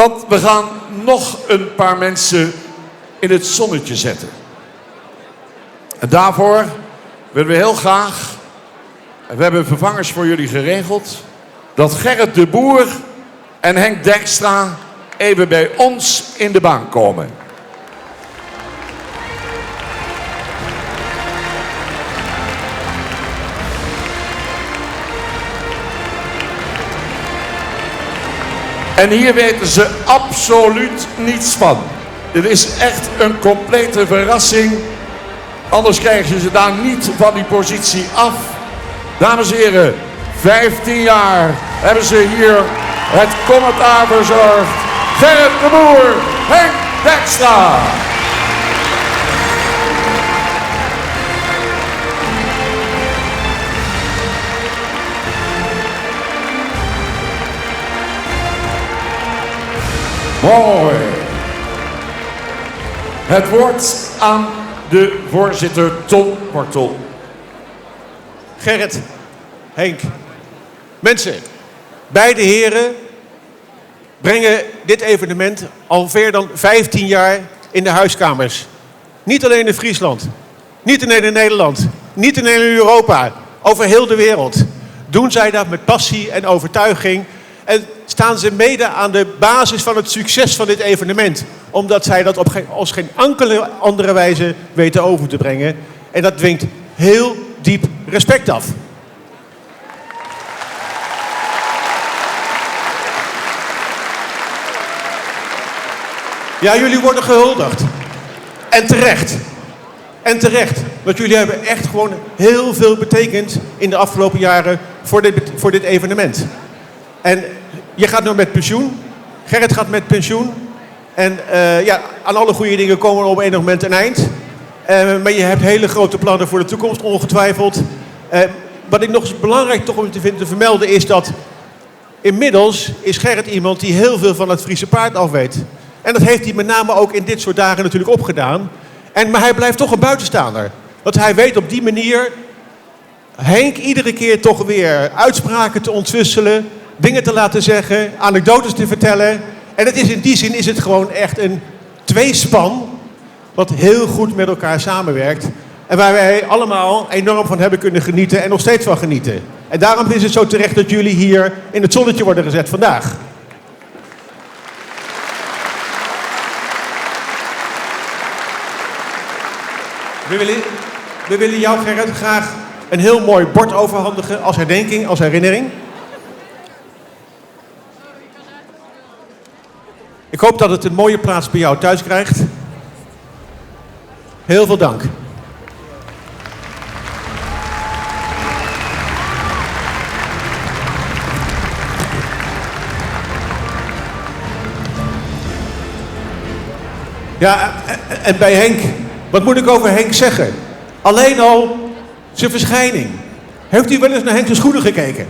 Want we gaan nog een paar mensen in het zonnetje zetten. En daarvoor willen we heel graag, en we hebben vervangers voor jullie geregeld, dat Gerrit de Boer en Henk Dijkstra even bij ons in de baan komen. En hier weten ze absoluut niets van. Dit is echt een complete verrassing. Anders krijgen ze daar niet van die positie af. Dames en heren, 15 jaar hebben ze hier het commentaar verzorgd. Gerrit de Boer, Henk Dijkstra. Mooi. Het woord aan de voorzitter Ton Bartel. Gerrit, Henk, mensen, beide heren brengen dit evenement al meer dan 15 jaar in de huiskamers. Niet alleen in Friesland, niet alleen in Nederland, niet alleen in Europa, over heel de wereld. Doen zij dat met passie en overtuiging en staan ze mede aan de basis van het succes van dit evenement. Omdat zij dat op als geen enkele andere wijze weten over te brengen. En dat dwingt heel diep respect af. Ja, jullie worden gehuldigd. En terecht. En terecht. Want jullie hebben echt gewoon heel veel betekend in de afgelopen jaren voor dit evenement. En je gaat nu met pensioen. Gerrit gaat met pensioen. En ja, aan alle goede dingen komen er op enig moment een eind. Maar je hebt hele grote plannen voor de toekomst, ongetwijfeld. Wat ik nog eens belangrijk toch om te vermelden is dat inmiddels is Gerrit iemand die heel veel van het Friese paard af weet. En dat heeft hij met name ook in dit soort dagen natuurlijk opgedaan. Maar hij blijft toch een buitenstaander. Want hij weet op die manier Henk iedere keer toch weer uitspraken te ontwisselen, dingen te laten zeggen, anekdotes te vertellen. En het is in die zin is het gewoon echt een tweespan wat heel goed met elkaar samenwerkt. En waar wij allemaal enorm van hebben kunnen genieten en nog steeds van genieten. En daarom is het zo terecht dat jullie hier in het zonnetje worden gezet vandaag. We willen jou, Gerrit, graag een heel mooi bord overhandigen als herdenking, als herinnering. Ik hoop dat het een mooie plaats bij jou thuis krijgt. Heel veel dank. Ja, en bij Henk, wat moet ik over Henk zeggen? Alleen al zijn verschijning. Heeft u wel eens naar Henk zijn schoenen gekeken?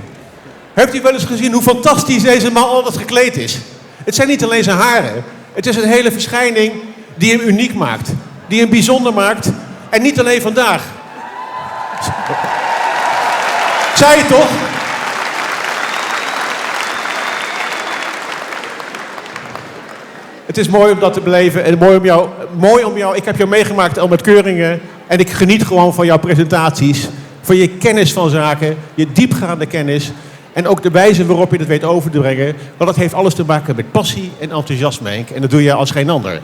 Heeft u wel eens gezien hoe fantastisch deze man altijd gekleed is? Het zijn niet alleen zijn haren. Het is een hele verschijning die hem uniek maakt. Die hem bijzonder maakt. En niet alleen vandaag. Zei je toch? Het is mooi om dat te beleven. En mooi om jou. Ik heb jou meegemaakt al met keuringen. En ik geniet gewoon van jouw presentaties. Van je kennis van zaken. Je diepgaande kennis. En ook de wijze waarop je dat weet over te brengen. Want dat heeft alles te maken met passie en enthousiasme, Henk. En dat doe je als geen ander.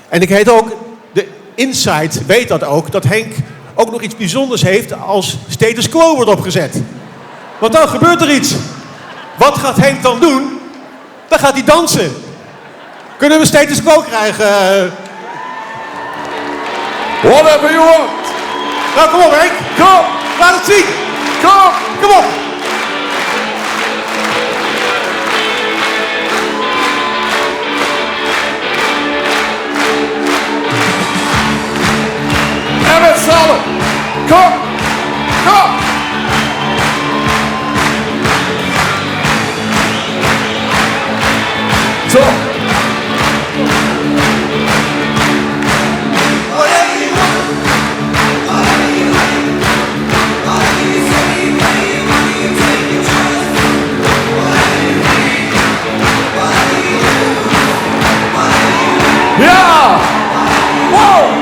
En ik weet ook, de Insight weet dat ook, dat Henk ook nog iets bijzonders heeft als status quo wordt opgezet. Want dan gebeurt er iets. Wat gaat Henk dan doen? Dan gaat hij dansen. Kunnen we status quo krijgen? Whatever you want. Nou, kom op, Henk. Kom. Laat het zien. Kom. Kom op. En met z'n allen. Kom. Kom. Zo. Ja! Wow!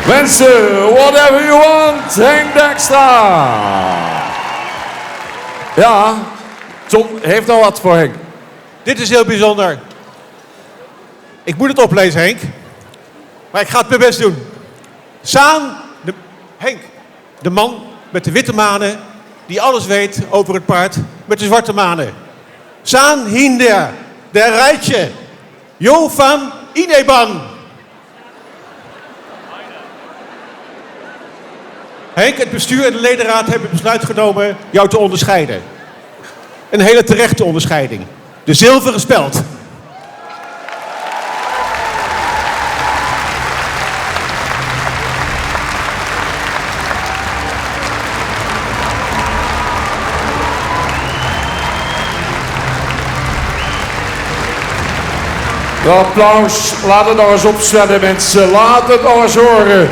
Mensen, whatever you want, Henk Dijkstra. Ja, John heeft nog wat voor Henk. Dit is heel bijzonder. Ik moet het oplezen, Henk. Maar ik ga het mijn best doen. Henk, de man met de witte manen, die alles weet over het paard met de zwarte manen. Saan hinder, der rijtje, Jo van Ineban. Henk, het bestuur en de ledenraad hebben het besluit genomen jou te onderscheiden. Een hele terechte onderscheiding. De zilveren speld. De applaus, laat het nog eens opzwellen mensen, laat het nog eens horen.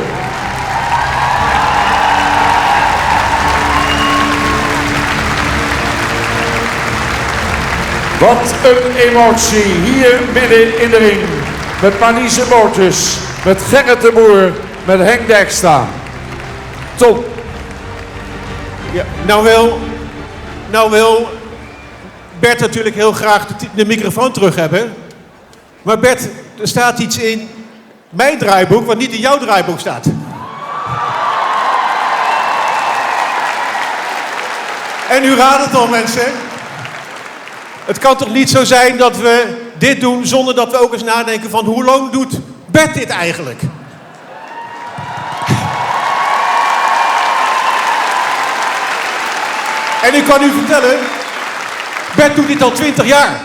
Wat een emotie hier midden in de ring. Met Marlies Motus, met Gerrit de Boer, met Henk Dijkstra. Tom. Ja, nou wil Bert natuurlijk heel graag de microfoon terug hebben. Maar Bert, er staat iets in mijn draaiboek wat niet in jouw draaiboek staat. En u raadt het al, mensen. Het kan toch niet zo zijn dat we dit doen zonder dat we ook eens nadenken van hoe lang doet Bert dit eigenlijk? En ik kan u vertellen, Bert doet dit al 20 jaar.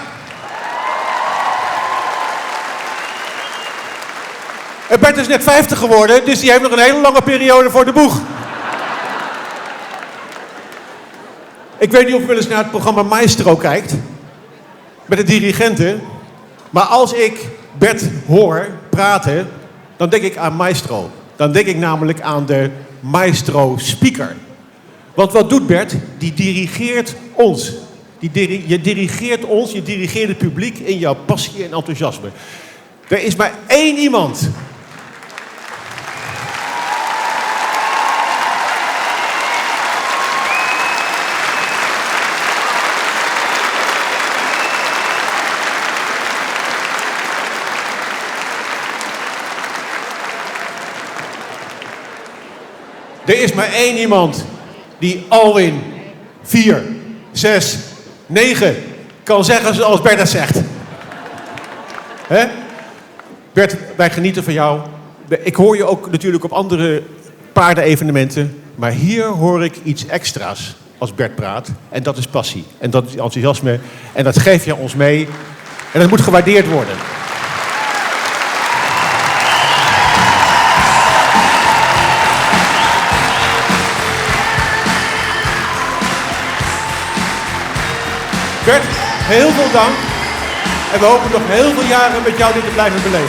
En Bert is net 50 geworden, dus die heeft nog een hele lange periode voor de boeg. Ik weet niet of u wel eens naar het programma Maestro kijkt. Met de dirigenten. Maar als ik Bert hoor praten, dan denk ik aan Maestro. Dan denk ik namelijk aan de Maestro speaker. Want wat doet Bert? Die dirigeert ons. Je dirigeert ons, je dirigeert het publiek in jouw passie en enthousiasme. Er is maar één iemand. Er is maar één iemand die Alwin 4, 6, 9 kan zeggen zoals Bert dat zegt. Hè? Bert, wij genieten van jou. Ik hoor je ook natuurlijk op andere paardenevenementen. Maar hier hoor ik iets extra's als Bert praat. En dat is passie. En dat is enthousiasme. En dat geef je ons mee. En dat moet gewaardeerd worden. Bert, heel veel dank. En we hopen nog heel veel jaren met jou dit te blijven beleven.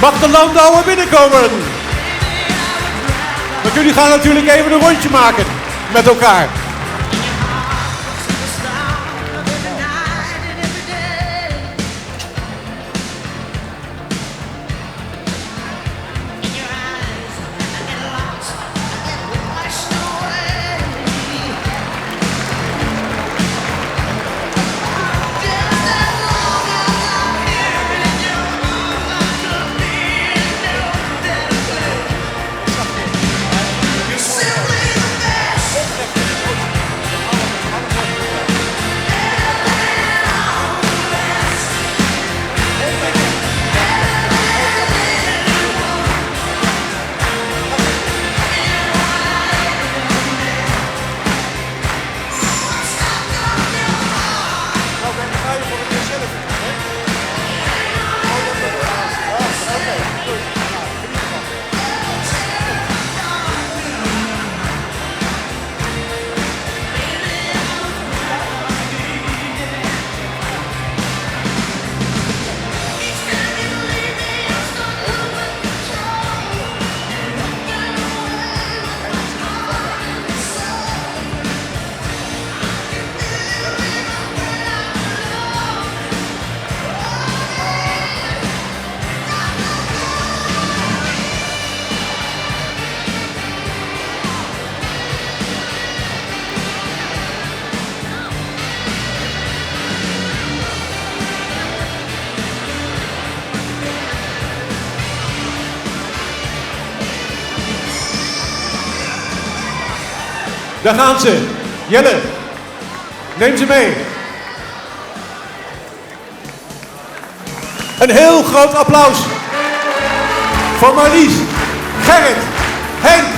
Mag de Landauer binnenkomen? Want jullie gaan natuurlijk even een rondje maken met elkaar. Daar gaan ze. Jelle, neem ze mee. Een heel groot applaus voor Marlies, Gerrit, Henk,